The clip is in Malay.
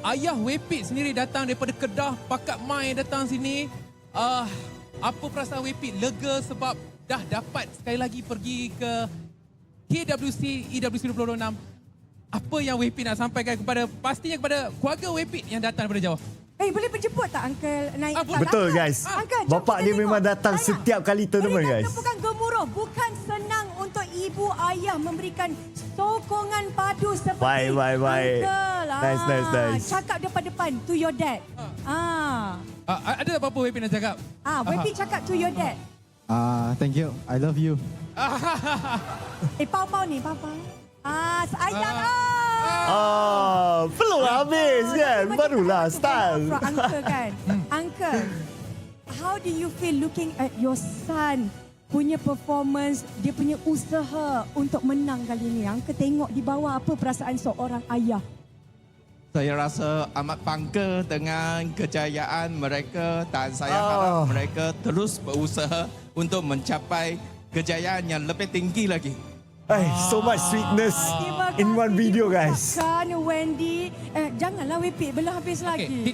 ayah Wepit sendiri datang daripada Kedah, pakat mai datang sini. Apa perasaan Wepit? Lega sebab dah dapat sekali lagi pergi ke KWC EWC 2026. Apa yang Wepit nak sampaikan pastinya kepada keluarga Wepit yang datang daripada jauh? Boleh berjemput tak Uncle naik? Betul guys. Uncle, jom Bapak kita dia tengok. memang datang Banyak. setiap kali tournament Berikan guys. tepukan gemuruh. Bukan senang untuk ibu ayah memberikan sokongan padu seperti Baik. Uncle. Nice. Cakap depan-depan to your dad. Ada apa-apa Wepit nak cakap? Wepit cakap to your dad. Thank you. I love you. Pau-pau ni, pau-pau. Sayang Belum habis kan. Barulah style. From Uncle kan. Uncle, how do you feel looking at your son punya performance, dia punya usaha untuk menang kali ni? Uncle tengok di bawah, apa perasaan seorang ayah? Saya rasa amat bangga dengan kejayaan mereka dan saya harap mereka terus berusaha untuk mencapai kejayaan yang lebih tinggi lagi. So much sweetness Terima in one kasih video guys. diucapkan, Wendy. Janganlah Wepit, belum habis lagi. Okay,